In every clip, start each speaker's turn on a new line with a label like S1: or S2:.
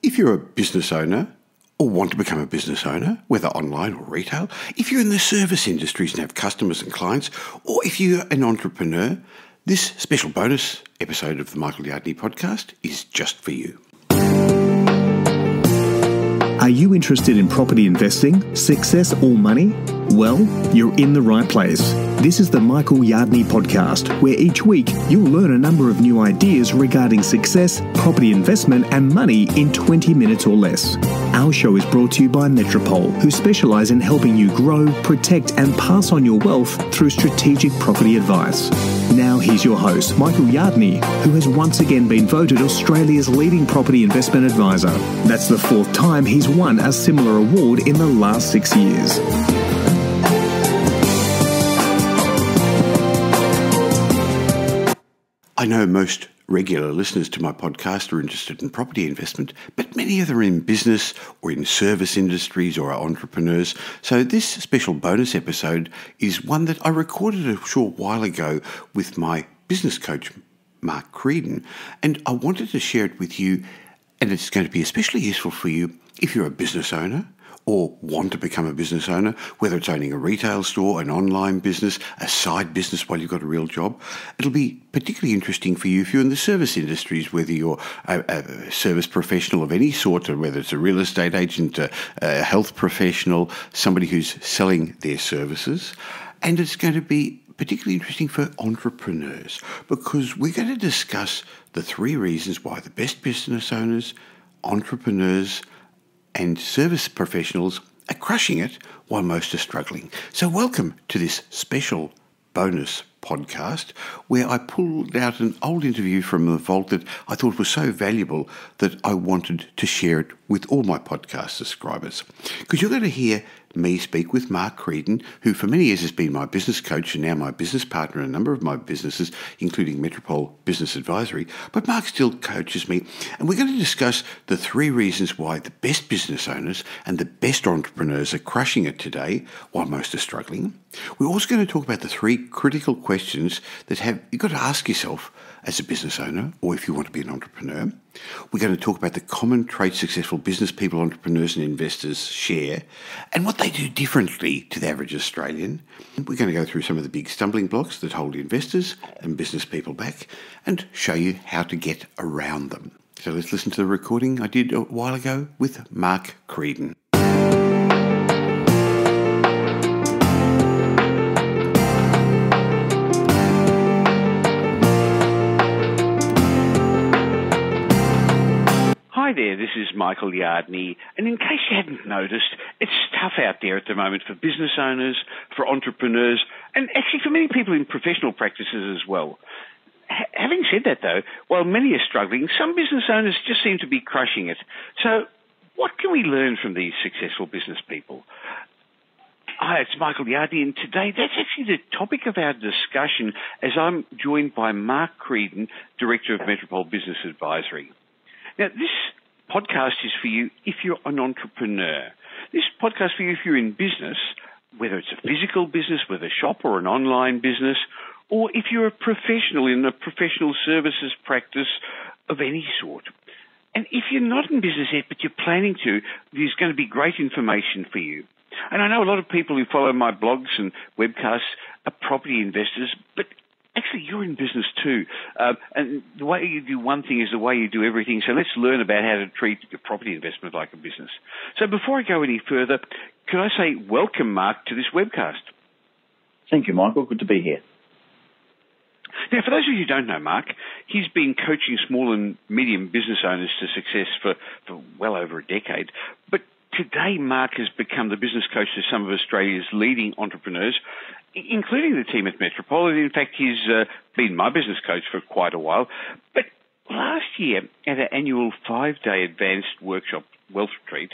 S1: If you're a business owner or want to become a business owner, whether online or retail, if you're in the service industries and have customers and clients, or if you're an entrepreneur, this special bonus episode of the Michael Yardney podcast is just for you.
S2: Are you interested in property investing, success or money? Well, you're in the right place. This is the Michael Yardney podcast, where each week you'll learn a number of new ideas regarding success, property investment and money in 20 minutes or less. Our show is brought to you by Metropole, who specialise in helping you grow, protect and pass on your wealth through strategic property advice. Now here's your host, Michael Yardney, who has once again been voted Australia's leading property investment advisor. That's the fourth time he's won a similar award in the last 6 years.
S1: I know most regular listeners to my podcast are interested in property investment, but many of them are in business or in service industries or are entrepreneurs. So this special bonus episode is one that I recorded a short while ago with my business coach, Mark Creedon, and I wanted to share it with you, and it's going to be especially useful for you if you're a business owner or want to become a business owner, whether it's owning a retail store, an online business, a side business while you've got a real job. It'll be particularly interesting for you if you're in the service industries, whether you're a service professional of any sort, or whether it's a real estate agent, a health professional, somebody who's selling their services. And it's going to be particularly interesting for entrepreneurs, because we're going to discuss the 3 reasons why the best business owners, entrepreneurs, and service professionals are crushing it while most are struggling. So welcome to this special bonus podcast where I pulled out an old interview from the vault that I thought was so valuable that I wanted to share it with all my podcast subscribers. Because you're going to hear me speak with Mark Creedon, who for many years has been my business coach and now my business partner in a number of my businesses, including Metropole Business Advisory. But Mark still coaches me, and we're going to discuss the 3 reasons why the best business owners and the best entrepreneurs are crushing it today while most are struggling. We're also going to talk about the 3 critical questions that you've got to ask yourself as a business owner, or if you want to be an entrepreneur. We're going to talk about the common traits successful business people, entrepreneurs and investors share, and what they do differently to the average Australian. We're going to go through some of the big stumbling blocks that hold investors and business people back and show you how to get around them. So let's listen to the recording I did a while ago with Mark Creedon.
S3: Hi there, this is Michael Yardney, and in case you hadn't noticed, it's tough out there at the moment for business owners, for entrepreneurs, and actually for many people in professional practices as well. Having said that though, while many are struggling, some business owners just seem to be crushing it. So what can we learn from these successful business people? Hi, it's Michael Yardney, and today that's actually the topic of our discussion as I'm joined by Mark Creedon, Director of Metropole Business Advisory. Now, this podcast is for you if you're an entrepreneur. This podcast for you if you're in business, whether it's a physical business with a shop or an online business, or if you're a professional in a professional services practice of any sort. And if you're not in business yet, but you're planning to, there's going to be great information for you. And I know a lot of people who follow my blogs and webcasts are property investors, but actually, you're in business too. And the way you do one thing is the way you do everything. So let's learn about how to treat your property investment like a business. So before I go any further, can I say welcome, Mark, to this webcast?
S4: Thank you, Michael. Good to be here.
S3: Now, for those of you who don't know Mark, he's been coaching small and medium business owners to success for well over a decade. But today, Mark has become the business coach to some of Australia's leading entrepreneurs, including the team at Metropole. In fact, he's been my business coach for quite a while. But last year, at our annual 5-day advanced workshop wealth retreat,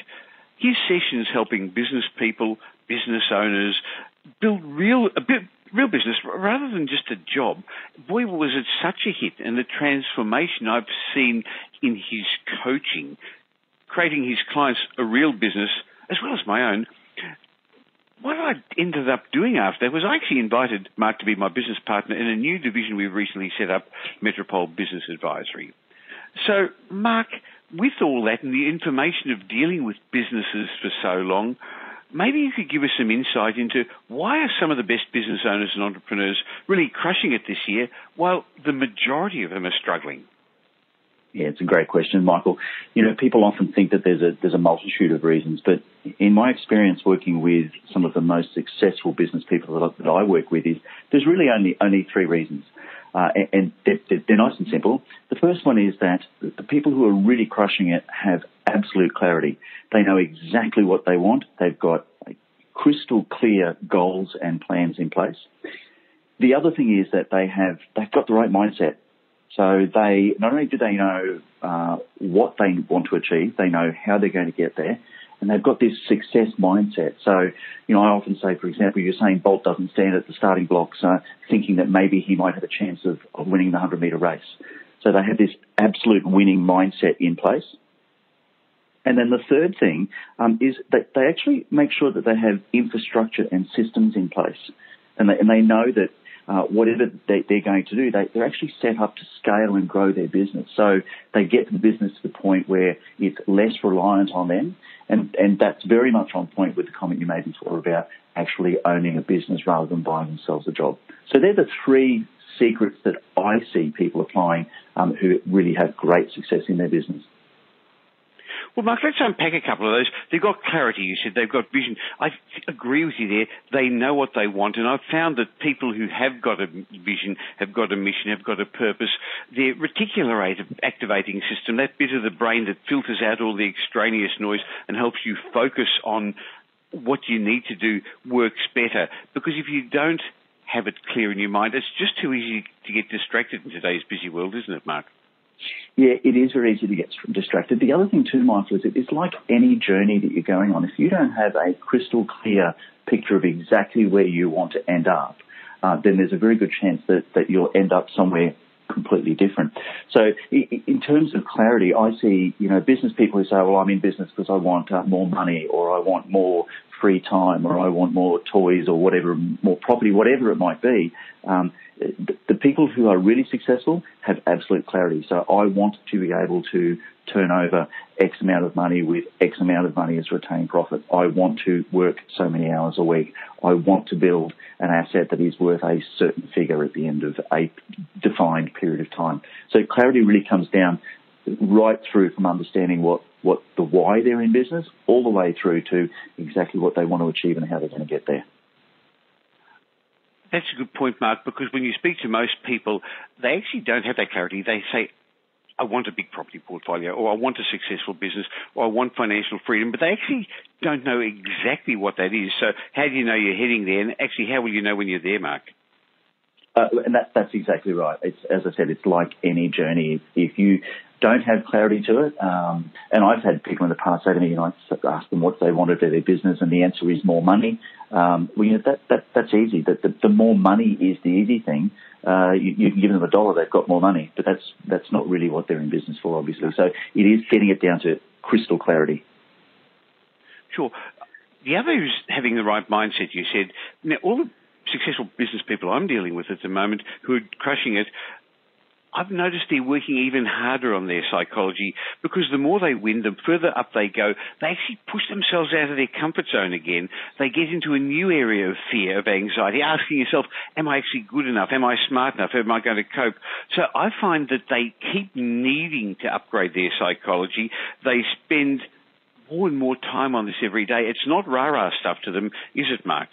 S3: his sessions helping business people, business owners, build real business rather than just a job. Boy, was it such a hit, and the transformation I've seen in his coaching, creating his clients a real business as well as my own. What I ended up doing after that was I actually invited Mark to be my business partner in a new division we've recently set up, Metropole Business Advisory. So, Mark, with all that and the information of dealing with businesses for so long, maybe you could give us some insight into why are some of the best business owners and entrepreneurs really crushing it this year while the majority of them are struggling?
S4: Yeah, it's a great question, Michael. People often think that there's a multitude of reasons, but in my experience working with some of the most successful business people that I work with, there's really only three reasons. And they're nice and simple. The first one is that the people who are really crushing it have absolute clarity. They know exactly what they want. They've got crystal clear goals and plans in place. The other thing is that they've got the right mindset. So they not only do they know what they want to achieve, they know how they're going to get there, and they've got this success mindset. So, I often say, for example, Usain Bolt doesn't stand at the starting blocks thinking that maybe he might have a chance of winning the 100-metre race. So they have this absolute winning mindset in place. And then the third thing is that they actually make sure that they have infrastructure and systems in place, and they know that whatever they're going to do, they're actually set up to scale and grow their business. So they get the business to the point where it's less reliant on them. And that's very much on point with the comment you made before about actually owning a business rather than buying themselves a job. So they're the three secrets that I see people applying who really have great success in their business.
S3: Well, Mark, let's unpack a couple of those. They've got clarity, you said. They've got vision. I agree with you there. They know what they want. And I've found that people who have got a vision, have got a mission, have got a purpose, their reticular activating system, that bit of the brain that filters out all the extraneous noise and helps you focus on what you need to do, works better. Because if you don't have it clear in your mind, it's just too easy to get distracted in today's busy world, isn't it, Mark?
S4: Yeah, it is very easy to get distracted. The other thing too, Michael, is it's like any journey that you're going on. If you don't have a crystal clear picture of exactly where you want to end up, then there's a very good chance that you'll end up somewhere completely different. So in terms of clarity, I see, business people who say, well, I'm in business because I want more money, or I want more free time, or I want more toys, or whatever, more property, whatever it might be. The people who are really successful have absolute clarity. So I want to be able to turn over X amount of money with X amount of money as retained profit. I want to work so many hours a week. I want to build an asset that is worth a certain figure at the end of a defined period of time. So clarity really comes down right through from understanding what the why they're in business, all the way through to exactly what they want to achieve and how they're going to get there.
S3: That's a good point, Mark, because when you speak to most people, they actually don't have that clarity. They say, I want a big property portfolio, or I want a successful business, or I want financial freedom, but they actually don't know exactly what that is. So how do you know you're heading there? And actually, how will you know when you're there, Mark?
S4: And that's exactly right. It's, as I said, it's like any journey. If you don't have clarity to it, and I've had people in the past say to me, I ask them what they wanted for their business, and the answer is more money. That's easy. The more money is the easy thing. You can give them $1, they've got more money, but that's not really what they're in business for, obviously. So it is getting it down to crystal clarity.
S3: Sure. The other is having the right mindset, you said. Now, all the successful business people I'm dealing with at the moment who are crushing it, I've noticed they're working even harder on their psychology, because the more they win, the further up they go, they actually push themselves out of their comfort zone again. They get into a new area of fear, of anxiety, asking yourself, am I actually good enough? Am I smart enough? Am I going to cope? So I find that they keep needing to upgrade their psychology. They spend more and more time on this every day. It's not rah-rah stuff to them, is it, Mark?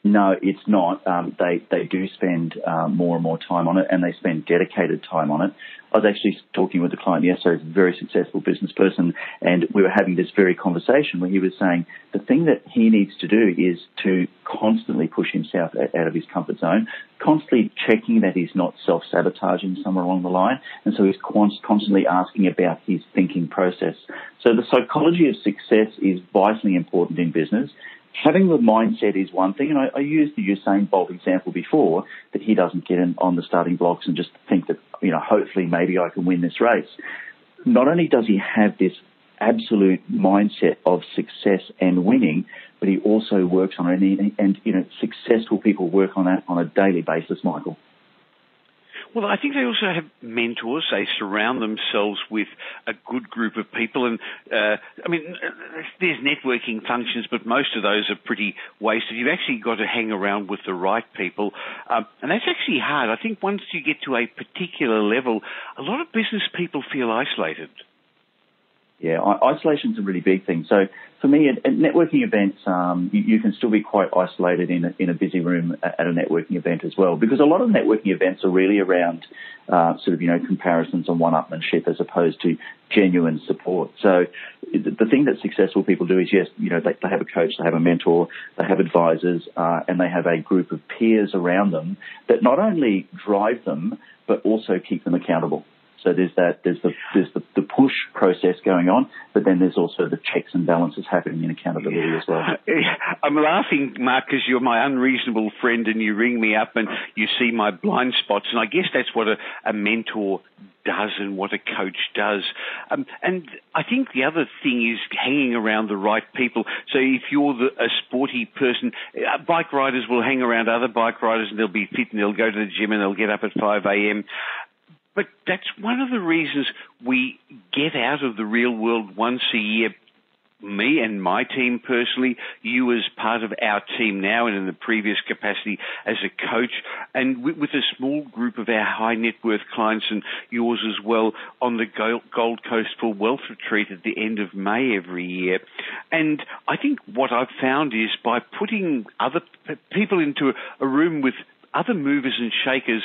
S4: No, it's not. They do spend more and more time on it, and they spend dedicated time on it. I was actually talking with a client yesterday, who's a very successful business person, and we were having this very conversation where he was saying the thing that he needs to do is to constantly push himself out of his comfort zone, constantly checking that he's not self-sabotaging somewhere along the line, and so he's constantly asking about his thinking process. So the psychology of success is vitally important in business. Having the mindset is one thing, and I used the Usain Bolt example before, that he doesn't get in on the starting blocks and just think that, hopefully maybe I can win this race. Not only does he have this absolute mindset of success and winning, but he also works on it, and successful people work on that on a daily basis, Michael.
S3: Well, I think they also have mentors. They surround themselves with a good group of people. And, there's networking functions, but most of those are pretty wasted. You've actually got to hang around with the right people. And that's actually hard. I think once you get to a particular level, a lot of business people feel isolated.
S4: Yeah, isolation's a really big thing. So for me, at networking events, you can still be quite isolated in a busy room at a networking event as well, because a lot of networking events are really around comparisons and one-upmanship as opposed to genuine support. So the thing that successful people do is, yes, they have a coach, they have a mentor, they have advisors, and they have a group of peers around them that not only drive them, but also keep them accountable. So there's the push process going on, but then there's also the checks and balances happening in accountability as well.
S3: I'm laughing, Mark, because you're my unreasonable friend and you ring me up and you see my blind spots, and I guess that's what a mentor does and what a coach does. And I think the other thing is hanging around the right people. So if you're a sporty person, bike riders will hang around other bike riders and they'll be fit and they'll go to the gym and they'll get up at 5 a.m. But that's one of the reasons we get out of the real world once a year. Me and my team personally, you as part of our team now and in the previous capacity as a coach, and with a small group of our high net worth clients and yours as well on the Gold Coast for Wealth Retreat at the end of May every year. And I think what I've found is by putting other people into a room with other movers and shakers,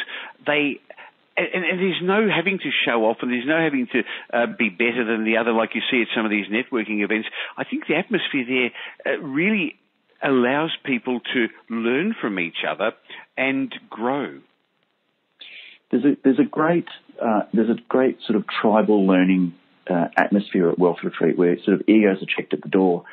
S3: And there's no having to show off and there's no having to be better than the other like you see at some of these networking events. I think the atmosphere there really allows people to learn from each other and grow.
S4: There's a great sort of tribal learning atmosphere at Wealth Retreat where sort of egos are checked at the door.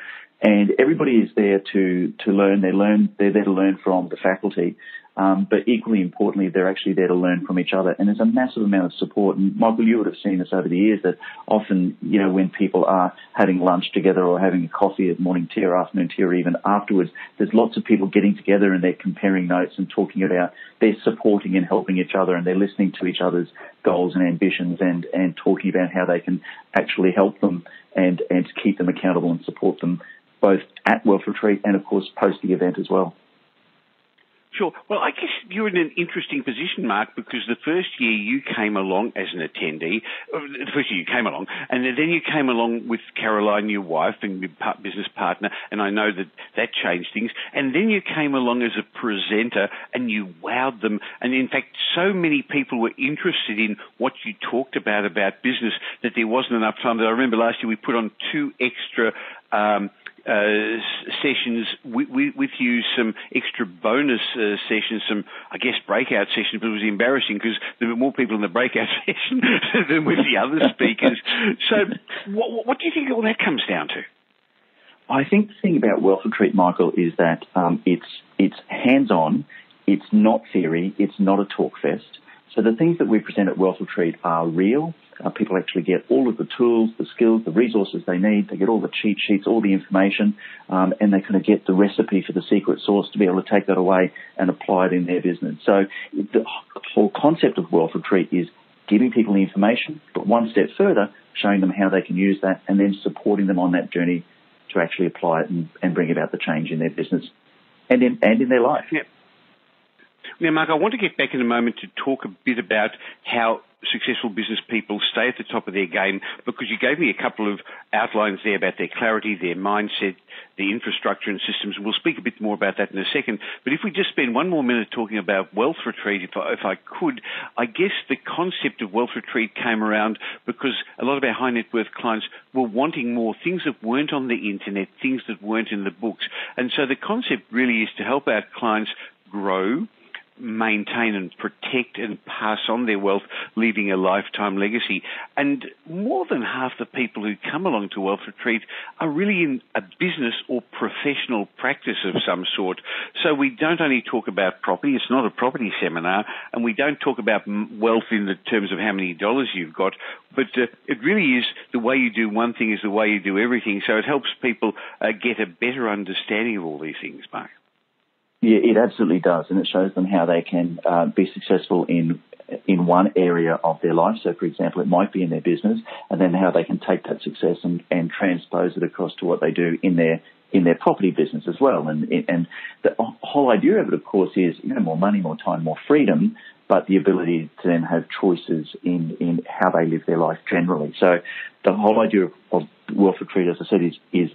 S4: And everybody is there to learn. They're there to learn from the faculty. But equally importantly, they're actually there to learn from each other. And there's a massive amount of support. And Michael, you would have seen this over the years that often, when people are having lunch together or having a coffee at morning tea or afternoon tea or even afterwards, there's lots of people getting together and they're comparing notes and talking about, they're supporting and helping each other and they're listening to each other's goals and ambitions and talking about how they can actually help them and keep them accountable and support them both at Wealth Retreat and, of course, post the event as well.
S3: Sure. Well, I guess you're in an interesting position, Mark, because the first year you came along as an attendee, the first year you came along, and then you came along with Caroline, your wife, and your business partner, and I know that changed things. And then you came along as a presenter, and you wowed them. And in fact, so many people were interested in what you talked about business that there wasn't enough time. I remember last year we put on 2 extra sessions with you, some extra bonus sessions, some, I guess, breakout sessions, but it was embarrassing because there were more people in the breakout session than with the other speakers. So what do you think all that comes down to?
S4: I think the thing about Wealth Retreat, Michael, is that it's hands-on, it's not theory, it's not a talk fest. So the things that we present at Wealth Retreat are real. People actually get all of the tools, the skills, the resources they need. They get all the cheat sheets, all the information, and they kind of get the recipe for the secret sauce to be able to take that away and apply it in their business. So the whole concept of Wealth Retreat is giving people the information, but one step further, showing them how they can use that and then supporting them on that journey to actually apply it and bring about the change in their business and in their life.
S3: Yep. Now, Mark, I want to get back in a moment to talk a bit about how successful business people stay at the top of their game, because you gave me a couple of outlines there about their clarity, their mindset, the infrastructure and systems, and we'll speak a bit more about that in a second. But if we just spend one more minute talking about Wealth Retreat, if I could, I guess the concept of Wealth Retreat came around because a lot of our high net worth clients were wanting more things that weren't on the internet, things that weren't in the books. And so the concept really is to help our clients grow, maintain and protect and pass on their wealth, leaving a lifetime legacy. And more than half the people who come along to Wealth Retreat are really in a business or professional practice of some sort. So we don't only talk about property, it's not a property seminar, and we don't talk about wealth in the terms of how many dollars you've got, but it really is the way you do one thing is the way you do everything. So it helps people get a better understanding of all these things, Mark.
S4: Yeah, it absolutely does, and it shows them how they can be successful in in one area of their life. So, for example, it might be in their business, and then how they can take that success and transpose it across to what they do in their property business as well. And the whole idea of it, of course, is more money, more time, more freedom, but the ability to then have choices in how they live their life generally. So the whole idea of Wealth Retreat, as I said, is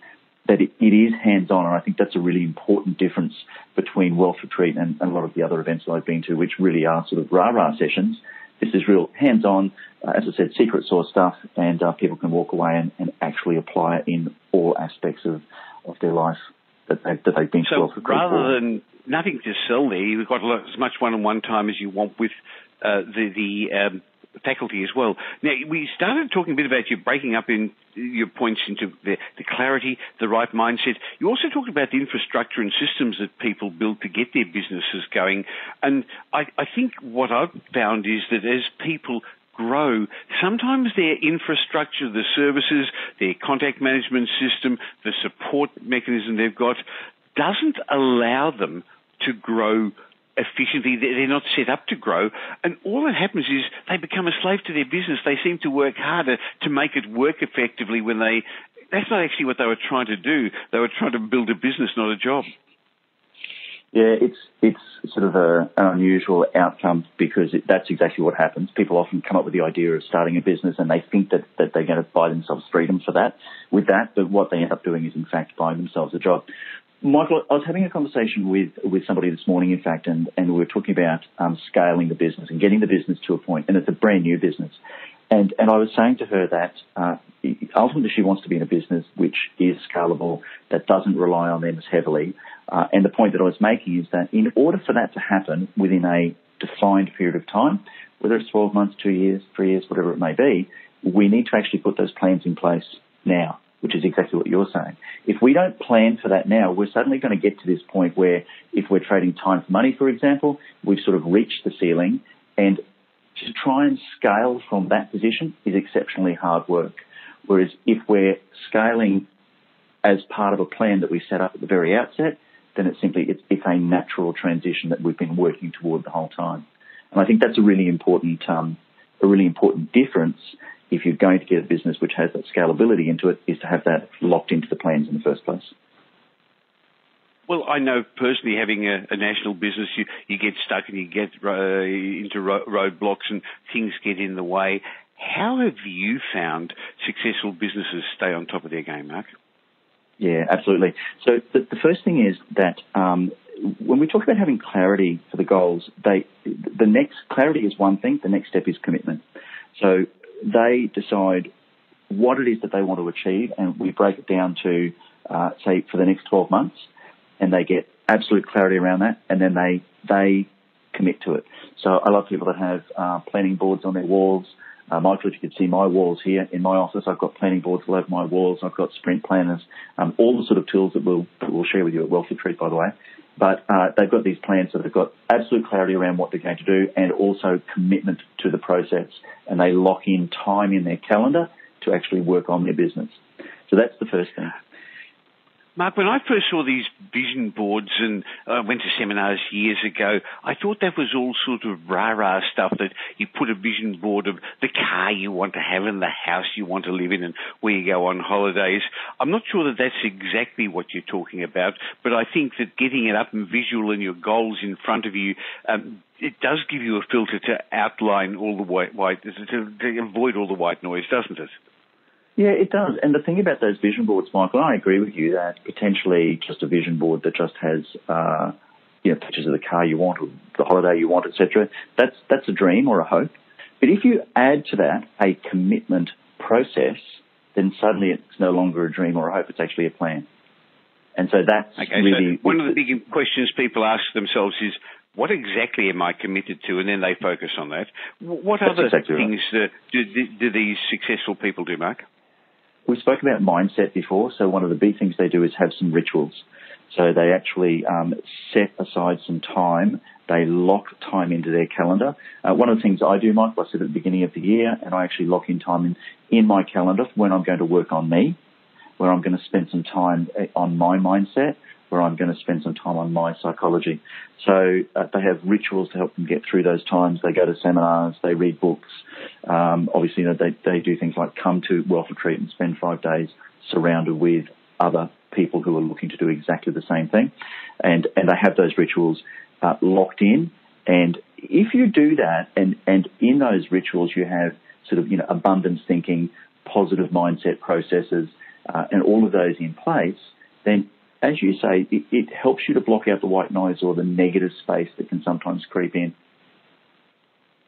S4: that it is hands-on, and I think that's a really important difference between Wealth Retreat and a lot of the other events that I've been to, which really are sort of rah-rah sessions. This is real hands-on, as I said, secret sauce stuff, and people can walk away and actually apply it in all aspects of their life that they've been to Wealth Retreat.
S3: So rather than nothing to sell there, you've got as much one-on-one time as you want with the faculty as well. Now, we started talking a bit about you breaking up in your points into the clarity, the right mindset. You also talked about the infrastructure and systems that people build to get their businesses going. And I think what I've found is that as people grow, sometimes their infrastructure, the services, their contact management system, the support mechanism they've got doesn't allow them to grow efficiently. They're not set up to grow, and all that happens is they become a slave to their business. They seem to work harder to make it work effectively when that's not actually what they were trying to do. They were trying to build a business, not a job.
S4: Yeah, it's sort of an unusual outcome because that's exactly what happens. People often come up with the idea of starting a business and they think that they're going to buy themselves freedom with that, but what they end up doing is in fact buying themselves a job. Michael, I was having a conversation with somebody this morning, in fact, and we were talking about scaling the business and getting the business to a point, and it's a brand new business. And I was saying to her that ultimately she wants to be in a business which is scalable, that doesn't rely on them as heavily. And the point that I was making is that in order for that to happen within a defined period of time, whether it's 12 months, 2 years, 3 years, whatever it may be, we need to actually put those plans in place now, which is exactly what you're saying. If we don't plan for that now, we're suddenly going to get to this point where if we're trading time for money, for example, we've sort of reached the ceiling, and to try and scale from that position is exceptionally hard work. Whereas if we're scaling as part of a plan that we set up at the very outset, then it's a natural transition that we've been working toward the whole time. And I think that's a really important difference if you're going to get a business which has that scalability into it, is to have that locked into the plans in the first place.
S3: Well, I know personally, having a national business, you get stuck and you get into roadblocks and things get in the way. How have you found successful businesses stay on top of their game, Mark?
S4: Yeah, absolutely. So the first thing is that when we talk about having clarity for the goals, clarity is one thing. The next step is commitment. So they decide what it is that they want to achieve, and we break it down to, say, for the next 12 months, and they get absolute clarity around that, and then they commit to it. So I love people that have planning boards on their walls. Michael, if you could see my walls here in my office, I've got planning boards all over my walls. I've got sprint planners, all the sort of tools that we'll share with you at Wealth Retreat, by the way. But they've got these plans, so they've got absolute clarity around what they're going to do and also commitment to the process. And they lock in time in their calendar to actually work on their business. So that's the first thing.
S3: Mark, when I first saw these vision boards and went to seminars years ago, I thought that was all sort of rah-rah stuff, that you put a vision board of the car you want to have and the house you want to live in and where you go on holidays. I'm not sure that that's exactly what you're talking about, but I think that getting it up and visual and your goals in front of you, it does give you a filter to outline all the to avoid all the white noise, doesn't it?
S4: Yeah, it does. And the thing about those vision boards, Michael, I agree with you that potentially just a vision board that just has pictures of the car you want or the holiday you want, etc., that's a dream or a hope. But if you add to that a commitment process, then suddenly it's no longer a dream or a hope, it's actually a plan. And so that's really...
S3: So one of the big questions people ask themselves is, what exactly am I committed to? And then they focus on that. What other things do these successful people do, Mark?
S4: We spoke about mindset before, so one of the big things they do is have some rituals. So they actually set aside some time. They lock time into their calendar. One of the things I do, Mike, I said at the beginning of the year, and I actually lock in time in my calendar when I'm going to work on me, where I'm going to spend some time on my mindset. where I'm going to spend some time on my psychology. So they have rituals to help them get through those times. They go to seminars, they read books. Obviously, they do things like come to Wealth Retreat and spend 5 days surrounded with other people who are looking to do exactly the same thing. And they have those rituals locked in. And if you do that, and in those rituals you have sort of, abundance thinking, positive mindset processes, and all of those in place, then, as you say, it helps you to block out the white noise or the negative space that can sometimes creep in.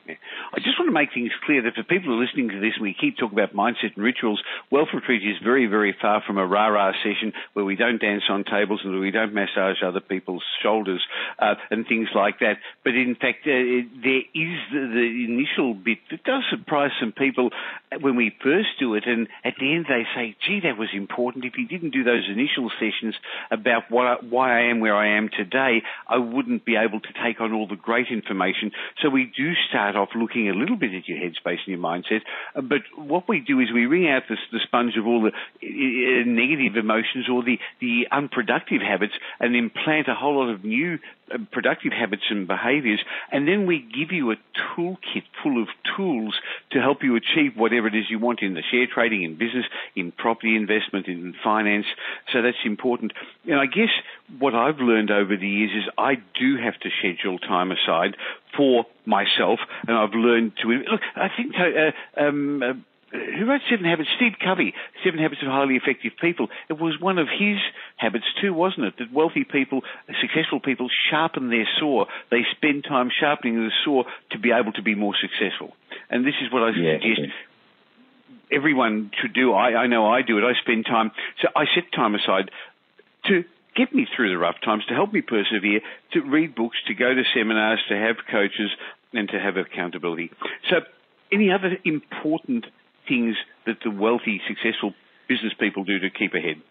S3: I just want to make things clear that for people who are listening to this, and we keep talking about mindset and rituals, Wealth Retreat is very, very far from a rah-rah session where we don't dance on tables and we don't massage other people's shoulders and things like that. But in fact, there is the initial bit that does surprise some people when we first do it, and at the end they say, gee, that was important. If you didn't do those initial sessions about why I am where I am today, I wouldn't be able to take on all the great information. So we do start off looking a little bit at your headspace and your mindset, but what we do is we wring out the sponge of all the negative emotions or the unproductive habits and implant a whole lot of new productive habits and behaviours, and then we give you a toolkit full of tools to help you achieve whatever it is you want in the share trading, in business, in property investment, in finance. So that's important. And I guess what I've learned over the years is I do have to schedule time aside for myself, and I've learned to look. I think who wrote 7 Habits? Steve Covey, 7 Habits of Highly Effective People. It was one of his habits too, wasn't it? That wealthy people, successful people, sharpen their saw. They spend time sharpening the saw to be able to be more successful. And this is what I suggest everyone should do. I know I do it. I spend time. So I set time aside to get me through the rough times, to help me persevere, to read books, to go to seminars, to have coaches, and to have accountability. So any other important things that the wealthy, successful business people do to keep ahead?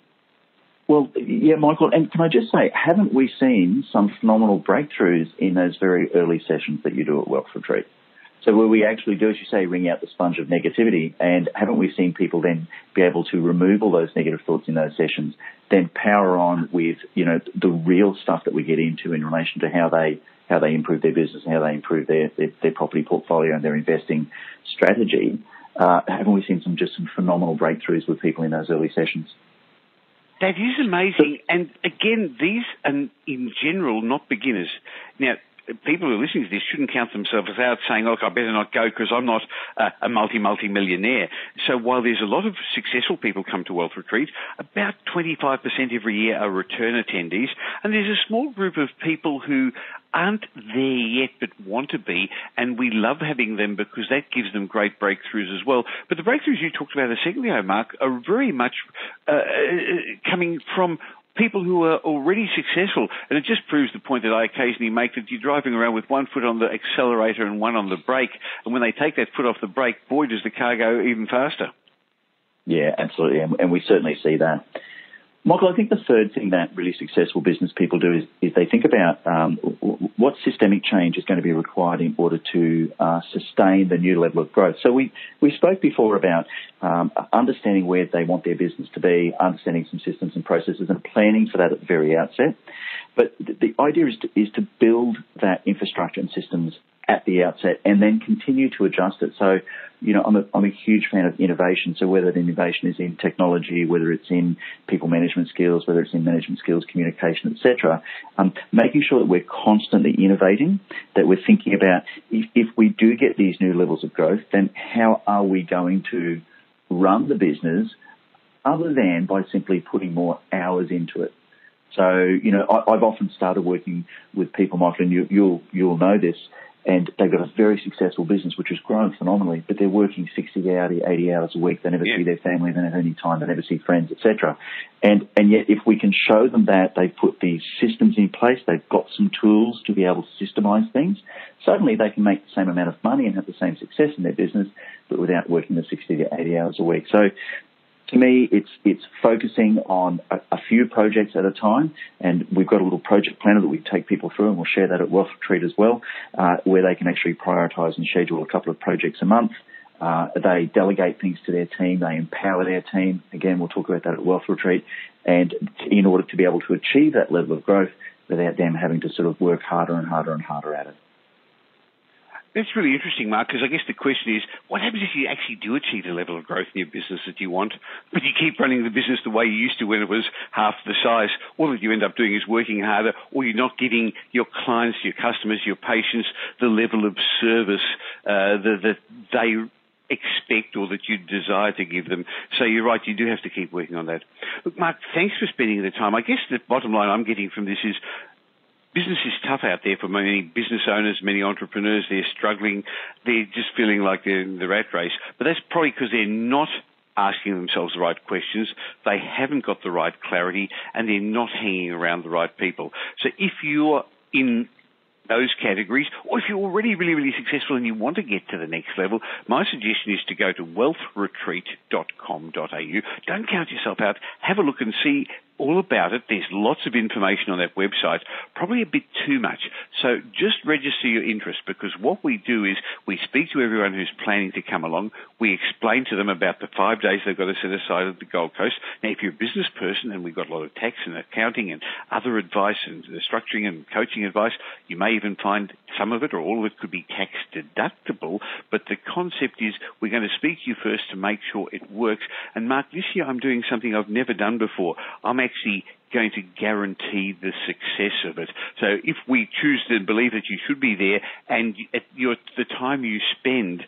S4: Well, yeah, Michael, and can I just say, haven't we seen some phenomenal breakthroughs in those very early sessions that you do at Wealth Retreat? So where we actually do, as you say, wring out the sponge of negativity, and haven't we seen people then be able to remove all those negative thoughts in those sessions, then power on with, the real stuff that we get into in relation to how they improve their business and how they improve their property portfolio and their investing strategy? Haven't we seen some phenomenal breakthroughs with people in those early sessions?
S3: That is amazing. And again, these are in general not beginners. Now, people who are listening to this shouldn't count themselves out saying, look, I better not go because I'm not a multi-millionaire. So while there's a lot of successful people come to Wealth Retreat, about 25% every year are return attendees. And there's a small group of people who aren't there yet but want to be, and we love having them because that gives them great breakthroughs as well. But the breakthroughs you talked about a second ago, Mark, are very much coming from people who are already successful, and it just proves the point that I occasionally make, that you're driving around with one foot on the accelerator and one on the brake, and when they take that foot off the brake, boy, does the car go even faster. Yeah, absolutely, and we certainly see that. Michael, I think the third thing that really successful business people do is they think about what systemic change is going to be required in order to sustain the new level of growth. So we spoke before about understanding where they want their business to be, understanding some systems and processes, and planning for that at the very outset. But the idea is to build that infrastructure and systems at the outset and then continue to adjust it. So, I'm a huge fan of innovation. So whether the innovation is in technology, whether it's in people management skills, whether it's in management skills, communication, etc., making sure that we're constantly innovating, that we're thinking about if we do get these new levels of growth, then how are we going to run the business other than by simply putting more hours into it. So, I've often started working with people, Michael, and you'll know this, and they've got a very successful business which has grown phenomenally, but they're working 60, 80 hours a week. They never see their family, they never have any time, they never see friends, etc. And yet if we can show them that they've put these systems in place, they've got some tools to be able to systemize things, suddenly they can make the same amount of money and have the same success in their business, but without working the 60 to 80 hours a week. So to me, it's focusing on a few projects at a time, and we've got a little project planner that we take people through, and we'll share that at Wealth Retreat as well, where they can actually prioritise and schedule a couple of projects a month. They delegate things to their team, they empower their team. Again, we'll talk about that at Wealth Retreat,
S4: And in order to be able to achieve that level of growth without them having to sort of work harder and harder and harder at it.
S3: That's really interesting, Mark, because I guess the question is, what happens if you actually do achieve the level of growth in your business that you want, but you keep running the business the way you used to when it was half the size? All that you end up doing is working harder, or you're not giving your clients, your customers, your patients the level of service that they expect or that you desire to give them. So you're right, you do have to keep working on that. Look, Mark, thanks for spending the time. I guess the bottom line I'm getting from this is business is tough out there for many business owners, many entrepreneurs. They're struggling. They're just feeling like they're in the rat race. But that's probably because they're not asking themselves the right questions. They haven't got the right clarity, and they're not hanging around the right people. So if you're in those categories, or if you're already really, really successful and you want to get to the next level, my suggestion is to go to wealthretreat.com.au. Don't count yourself out. Have a look and see all about it. There's lots of information on that website, probably a bit too much. So just register your interest, because what we do is we speak to everyone who's planning to come along. We explain to them about the 5 days they've got to set aside at the Gold Coast. Now, if you're a business person, and we've got a lot of tax and accounting and other advice and structuring and coaching advice, you may even find some of it or all of it could be tax deductible. But the concept is we're going to speak to you first to make sure it works. And Mark, this year I'm doing something I've never done before. I'm actually going to guarantee the success of it. So if we choose to believe that you should be there, and the time you spend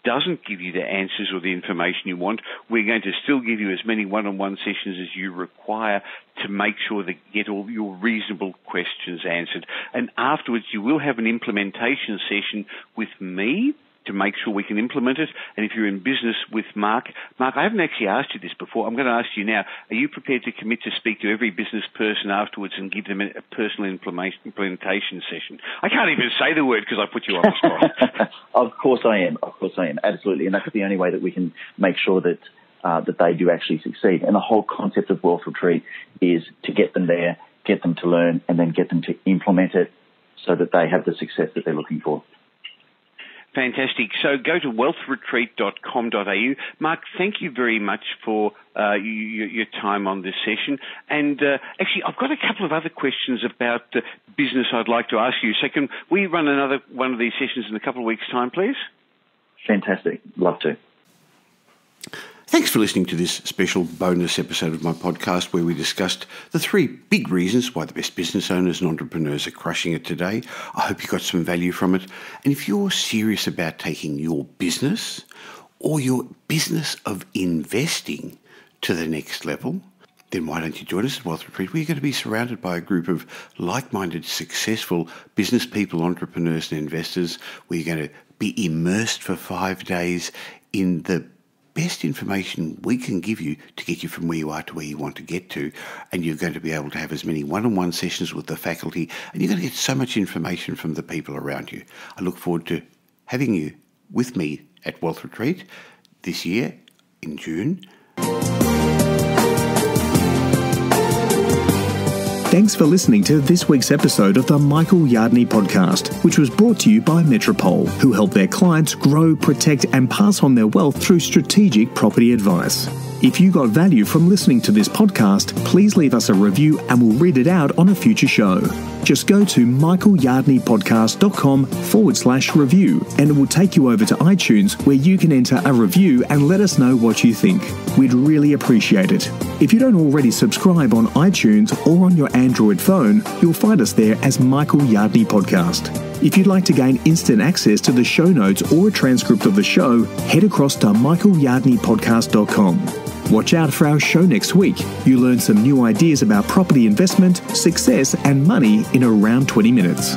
S3: doesn't give you the answers or the information you want, we're going to still give you as many one-on-one sessions as you require to make sure that you get all your reasonable questions answered. And afterwards, you will have an implementation session with me to make sure we can implement it. And if you're in business with Mark, I haven't actually asked you this before. I'm going to ask you now. Are you prepared to commit to speak to every business person afterwards and give them a personal implementation session? I can't even say the word because I put you on the spot.
S4: Of course I am. Absolutely. And that's the only way that we can make sure that they do actually succeed. And the whole concept of Wealth Retreat is to get them there, get them to learn, and then get them to implement it so that they have the success that they're looking for.
S3: Fantastic. So go to wealthretreat.com.au. Mark, thank you very much for your time on this session. And actually, I've got a couple of other questions about business I'd like to ask you. So can we run another one of these sessions in a couple of weeks' time, please?
S4: Fantastic. Love to.
S1: Thanks for listening to this special bonus episode of my podcast where we discussed the 3 big reasons why the best business owners and entrepreneurs are crushing it today. I hope you got some value from it. And if you're serious about taking your business or your business of investing to the next level, then why don't you join us at Wealth Retreat? We're going to be surrounded by a group of like-minded, successful business people, entrepreneurs and investors. We're going to be immersed for 5 days in the best information we can give you to get you from where you are to where you want to get to. And you're going to be able to have as many one-on-one sessions with the faculty, and you're going to get so much information from the people around you. I look forward to having you with me at Wealth Retreat this year in June.
S2: Thanks for listening to this week's episode of the Michael Yardney podcast, which was brought to you by Metropole, who help their clients grow, protect, and pass on their wealth through strategic property advice. If you got value from listening to this podcast, please leave us a review and we'll read it out on a future show. Just go to michaelyardneypodcast.com/review and it will take you over to iTunes where you can enter a review and let us know what you think. We'd really appreciate it. If you don't already subscribe on iTunes or on your Android phone, you'll find us there as Michael Yardney Podcast. If you'd like to gain instant access to the show notes or a transcript of the show, head across to michaelyardneypodcast.com. Watch out for our show next week. You'll learn some new ideas about property investment, success, and money in around 20 minutes.